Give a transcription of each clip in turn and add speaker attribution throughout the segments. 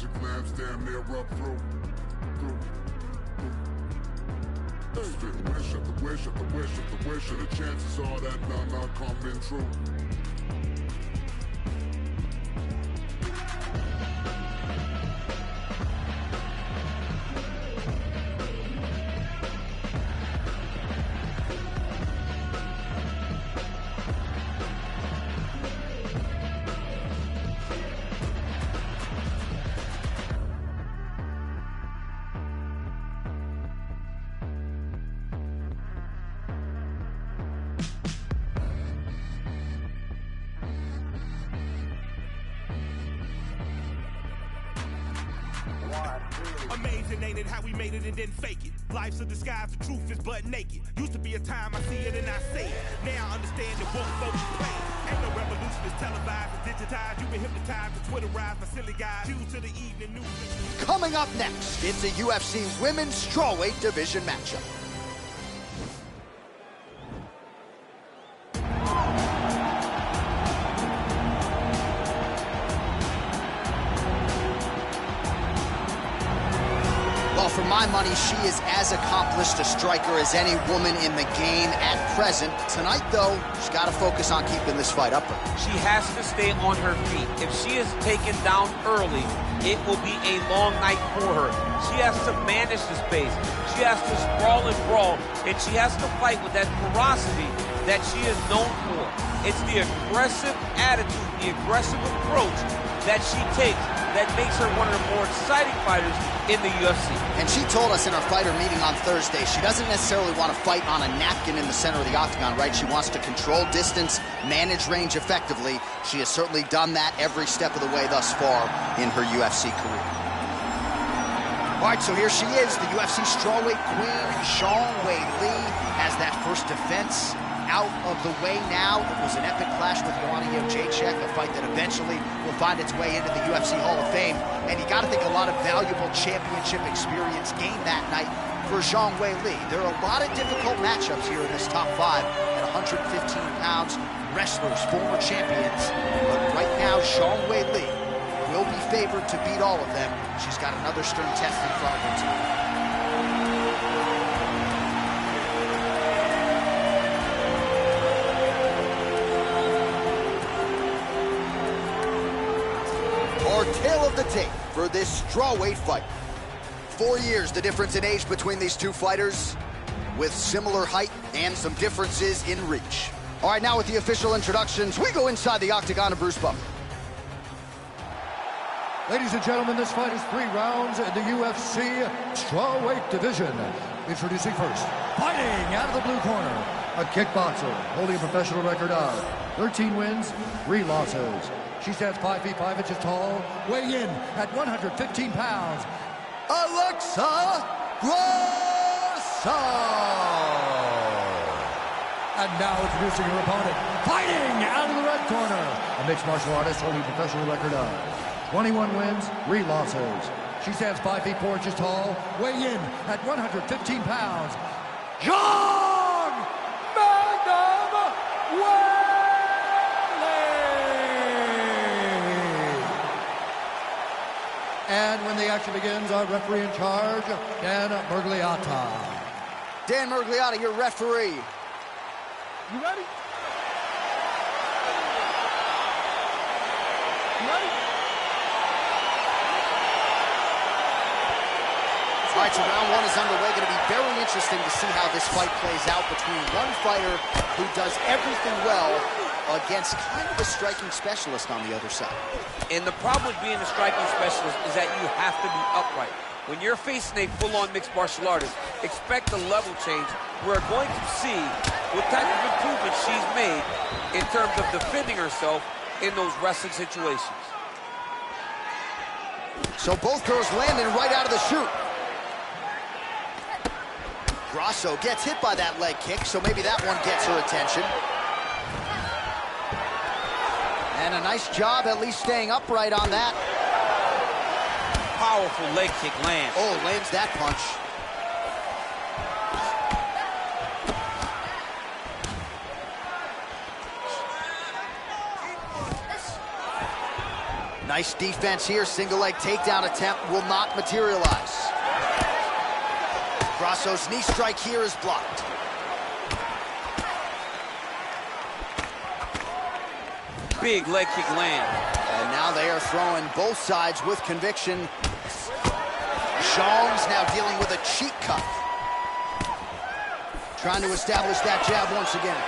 Speaker 1: your glands damn near up through. Spit wish at the wish at the wish at the wish, and the chances are that none are coming true.
Speaker 2: Amazing, ain't it, how we made it and didn't fake it. Life's a disguise, the truth is butt naked. Used to be a time I see it and I say it. Now I understand it won't folks play. Ain't no revolution, it's televised and digitized. You've been hypnotized and Twitterized by silly guys. Due to the evening news.
Speaker 3: Coming up next, it's a UFC Women's Strawweight Division matchup. For my money, she is as accomplished a striker as any woman in the game at present. Tonight, though, she's got to focus on keeping this fight upright.
Speaker 4: She has to stay on her feet. If she is taken down early, it will be a long night for her. She has to manage the space. She has to sprawl and brawl, and she has to fight with that ferocity that she is known for. It's the aggressive attitude, the aggressive approach that she takes that makes her one of the more exciting fighters in the UFC.
Speaker 3: And she told us in our fighter meeting on Thursday, she doesn't necessarily want to fight on a napkin in the center of the octagon, right? She wants to control distance, manage range effectively. She has certainly done that every step of the way thus far in her UFC career. All right, so here she is, the UFC strawweight queen, Weili, has that first defense out of the way now. It was an epic clash with Weili, a fight that eventually will find its way into the UFC Hall of Fame. And you got to think a lot of valuable championship experience gained that night for Weili. There are a lot of difficult matchups here in this top five at 115 pounds. Wrestlers, former champions. But right now, Weili will be favored to beat all of them. She's got another stern test in front of her tonight. Our tale of the tape for this strawweight fight. 4 years, the difference in age between these two fighters, with similar height and some differences in reach. All right, now with the official introductions, we go inside the octagon of Bruce Buffer.
Speaker 5: Ladies and gentlemen, this fight is 3 rounds in the UFC strawweight division. Introducing first, fighting out of the blue corner, a kickboxer holding a professional record of 13 wins, 3 losses. She stands 5 feet 5 inches tall, weighing in at 115 pounds, Alexa Grasso. And now introducing her opponent, fighting out of the red corner, a mixed martial artist holding a professional record of 21 wins, 3 losses. She stands 5 feet 4 inches tall, weighing in at 115 pounds, Young Magnum Weili. And when the action begins, our referee in charge, Dan Murgliata.
Speaker 3: Dan Murgliata, your referee.
Speaker 5: You ready? You ready?
Speaker 3: All right, so round 1 is underway. Going to be very interesting to see how this fight plays out between one fighter who does everything well against kind of a striking specialist on the other side.
Speaker 4: And the problem with being a striking specialist is that you have to be upright. When you're facing a full-on mixed martial artist, expect a level change. We're going to see what type of improvement she's made in terms of defending herself in those wrestling situations.
Speaker 3: So both girls landing right out of the chute. Grasso gets hit by that leg kick, so maybe that one gets her attention. And a nice job at least staying upright on that.
Speaker 4: Powerful leg kick lands.
Speaker 3: Oh, lands that punch. Nice defense here. Single leg takedown attempt will not materialize. Grasso's knee strike here is blocked.
Speaker 4: Big leg kick land.
Speaker 3: And now they are throwing both sides with conviction. Zhang's now dealing with a cheek cuff. Trying to establish that jab once again.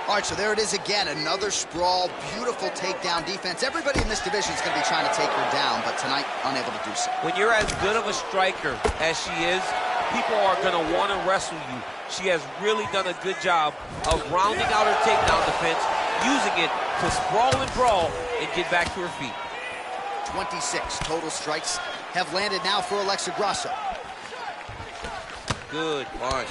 Speaker 3: All right, so there it is again. Another sprawl, beautiful takedown defense. Everybody in this division is going to be trying to take her down, but tonight, unable to do so.
Speaker 4: When you're as good of a striker as she is, people are going to want to wrestle you. She has really done a good job of rounding out her takedown defense, using it to sprawl and brawl and get back to her feet.
Speaker 3: 26 total strikes have landed now for Alexa Grasso.
Speaker 4: Good punch.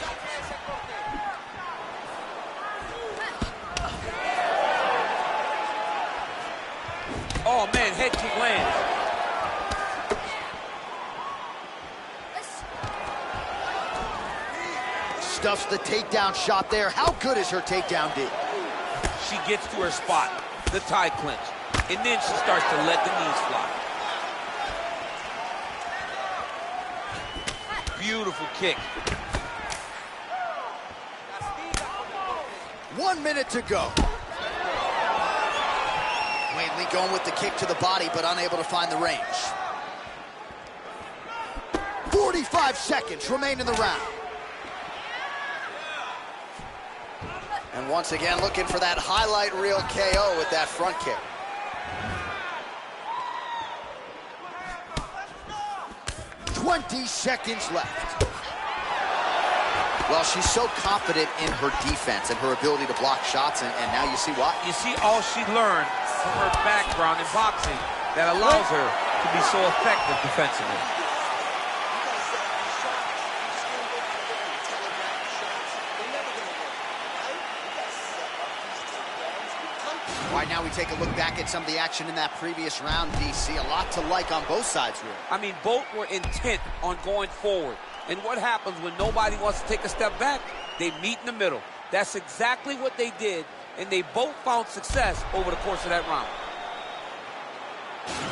Speaker 4: Oh, man, head kick lands.
Speaker 3: Stuffs the takedown shot there. How good is her takedown, D?
Speaker 4: She gets to her spot, the tie clinch, and then she starts to let the knees fly. Beautiful kick.
Speaker 3: 1 minute to go. Weili going with the kick to the body, but unable to find the range. 45 seconds remain in the round. And once again, looking for that highlight reel KO with that front kick. "20 seconds left. Well, she's so confident in her defense and her ability to block shots, and now you see why.
Speaker 4: You see all she learned from her background in boxing that allows her to be so effective defensively.
Speaker 3: All right, now we take a look back at some of the action in that previous round, DC. A lot to like on both sides, really.
Speaker 4: I mean, both were intent on going forward. And what happens when nobody wants to take a step back? They meet in the middle. That's exactly what they did, and they both found success over the course of that round.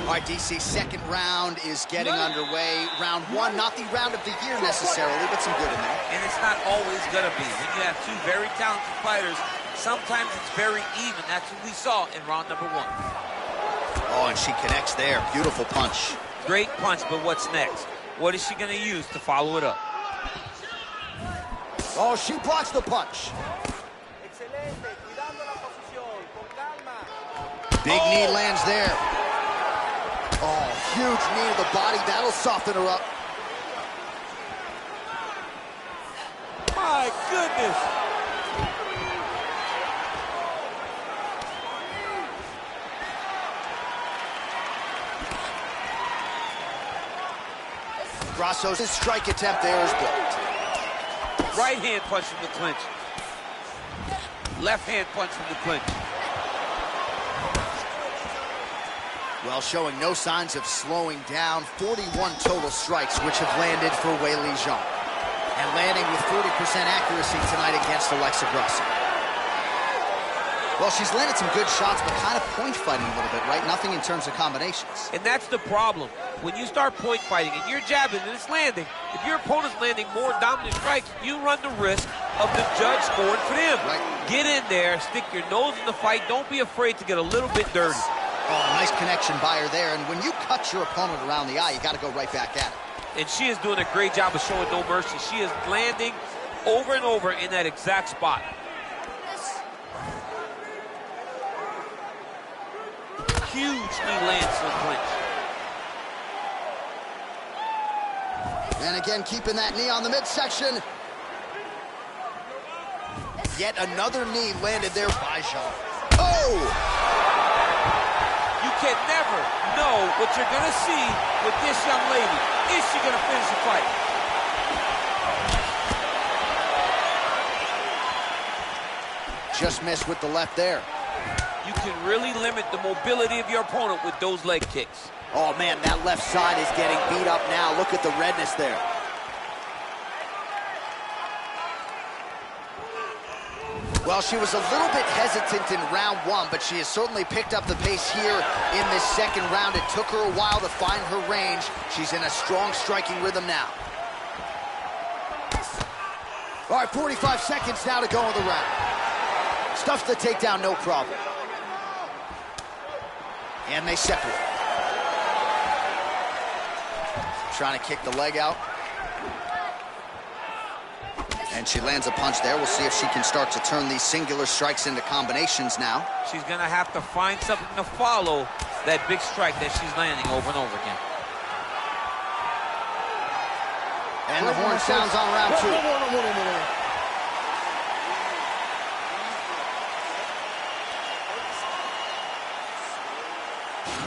Speaker 3: All right, DC, second round is getting underway. Round one, not the round of the year necessarily, but some good in there.
Speaker 4: And it's not always going to be. When you have two very talented fighters, sometimes it's very even. That's what we saw in round number one.
Speaker 3: Oh, and she connects there. Beautiful punch.
Speaker 4: Great punch, but what's next? What is she going to use to follow it up?
Speaker 3: Oh, she blocks the punch. Big knee lands there. Oh, huge knee to the body. That'll soften her up.
Speaker 4: My goodness.
Speaker 3: Grasso's strike attempt there is blocked.
Speaker 4: Right hand punch from the clinch. Left hand punch from the clinch.
Speaker 3: Well, showing no signs of slowing down. 41 total strikes, which have landed for Weili Zhang. And landing with 40% accuracy tonight against Alexa Grasso. Well, she's landed some good shots, but kind of point fighting a little bit, right? Nothing in terms of combinations.
Speaker 4: And that's the problem. When you start point fighting and you're jabbing and it's landing, if your opponent's landing more dominant strikes, you run the risk of the judge scoring for them.
Speaker 3: Right.
Speaker 4: Get in there, stick your nose in the fight. Don't be afraid to get a little bit dirty.
Speaker 3: Oh, nice connection by her there. And when you cut your opponent around the eye, you got to go right back at it.
Speaker 4: And she is doing a great job of showing no mercy. She is landing over and over in that exact spot. Huge knee lands to the clinch.
Speaker 3: And again, keeping that knee on the midsection. Yet another knee landed there by Zhang. Oh!
Speaker 4: You can never know what you're going to see with this young lady. Is she going to finish the fight?
Speaker 3: Just missed with the left there.
Speaker 4: You can really limit the mobility of your opponent with those leg kicks.
Speaker 3: Oh, man, that left side is getting beat up now. Look at the redness there. Well, Well, she was a little bit hesitant in round one, but she has certainly picked up the pace here in this second round. It took her a while to find her range. She's in a strong striking rhythm now. All right, 45 seconds now to go in the round. Stuffs the takedown, no problem. And they separate. Trying to kick the leg out. And she lands a punch there. We'll see if she can start to turn these singular strikes into combinations now.
Speaker 4: She's going to have to find something to follow that big strike that she's landing over and over again.
Speaker 3: And the horn sounds on round two.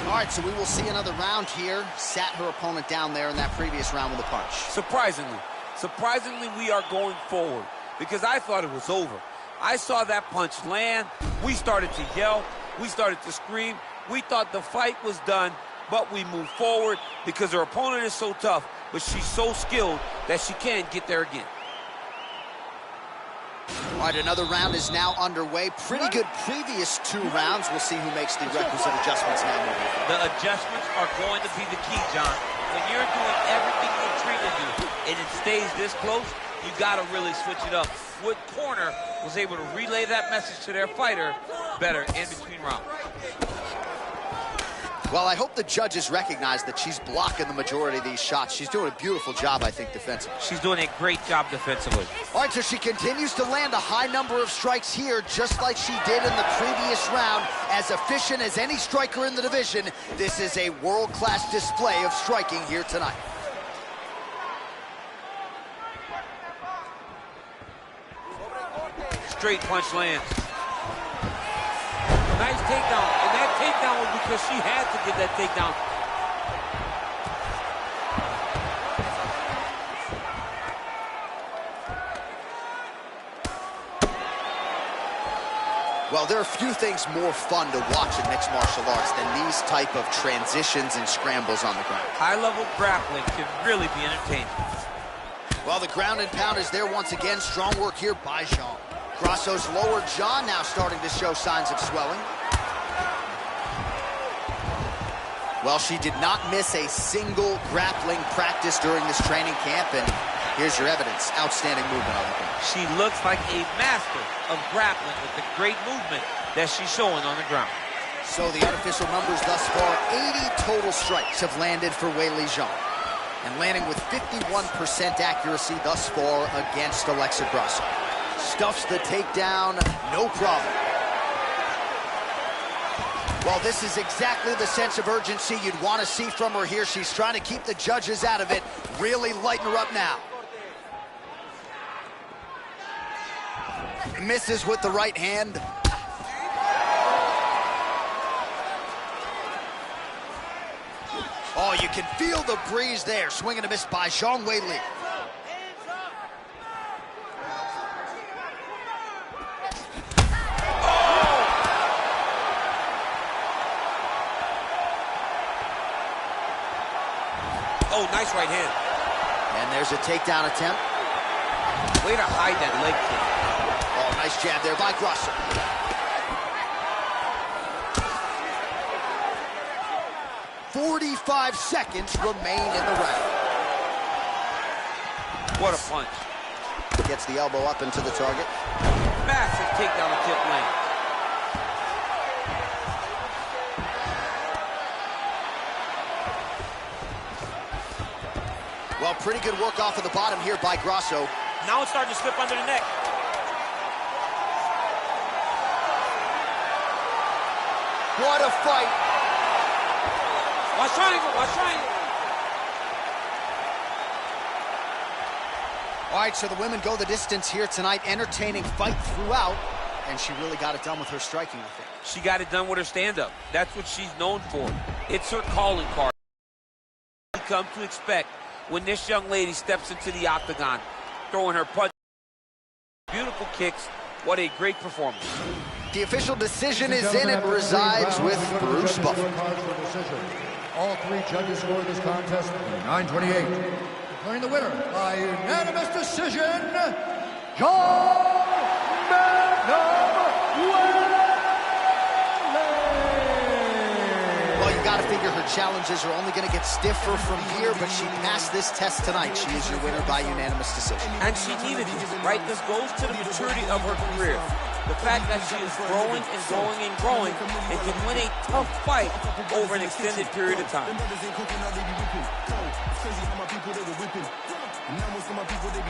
Speaker 3: All right, so we will see another round here. Sat her opponent down there in that previous round with a punch.
Speaker 4: Surprisingly, we are going forward because I thought it was over. I saw that punch land. We started to yell. We started to scream. We thought the fight was done, but we moved forward because her opponent is so tough, but she's so skilled that she can't get there again.
Speaker 3: All right, another round is now underway. Pretty good previous two rounds. We'll see who makes the requisite adjustments now moving forward.
Speaker 4: The adjustments are going to be the key, John. When you're doing everything you're trained to do and it stays this close, you got to really switch it up. What corner was able to relay that message to their fighter better in between rounds?
Speaker 3: Well, I hope the judges recognize that she's blocking the majority of these shots. She's doing a beautiful job, I think, defensively.
Speaker 4: She's doing a great job defensively.
Speaker 3: All right, so she continues to land a high number of strikes here, just like she did in the previous round. As efficient as any striker in the division, this is a world-class display of striking here tonight.
Speaker 4: Straight punch lands. Nice takedown, and that takedown was because she had to get that takedown.
Speaker 3: Well, there are few things more fun to watch in mixed martial arts than these type of transitions and scrambles on the ground.
Speaker 4: High-level grappling can really be entertaining.
Speaker 3: Well, the ground and pound is there once again. Strong work here by Jean. Grasso's lower jaw now starting to show signs of swelling. Well, she did not miss a single grappling practice during this training camp, and here's your evidence. Outstanding movement on the ground.
Speaker 4: She looks like a master of grappling with the great movement that she's showing on the ground.
Speaker 3: So the unofficial numbers thus far, 80 total strikes have landed for Weili Zhang, and landing with 51% accuracy thus far against Alexa Grasso. Stuffs the takedown, no problem. Well, this is exactly the sense of urgency you'd want to see from her here. She's trying to keep the judges out of it, really lighten her up now. Misses with the right hand. Oh, you can feel the breeze there. Swing and a miss by Zhang Weili.
Speaker 4: Oh, nice right hand.
Speaker 3: And there's a takedown attempt.
Speaker 4: Way to hide that leg kick.
Speaker 3: Oh, nice jab there by Grasso. "45 seconds remain in the round."
Speaker 4: What a punch.
Speaker 3: Gets the elbow up into the target.
Speaker 4: Massive takedown attempt lands.
Speaker 3: Well, pretty good work off of the bottom here by Grasso.
Speaker 4: Now it's starting to slip under the neck.
Speaker 3: What a fight.
Speaker 4: Watch triangle, watch triangle.
Speaker 3: All right, so the women go the distance here tonight, entertaining fight throughout, and she really got it done with her striking, I think.
Speaker 4: She got it done with her stand-up. That's what she's known for. It's her calling card. You come to expect when this young lady steps into the octagon, throwing her punch, beautiful kicks. What a great performance.
Speaker 3: The official decision is in. It resides with Bruce Buffer.
Speaker 5: All three judges scored this contest 9-28. Declaring the winner by unanimous decision, John Magno.
Speaker 3: Well, you got to figure her challenges are only going to get stiffer from here, but she passed this test tonight. She is your winner by unanimous decision.
Speaker 4: And she needed it, right? This goes to the maturity of her career. The fact that she is growing and growing and growing and can win a tough fight over an extended period of time.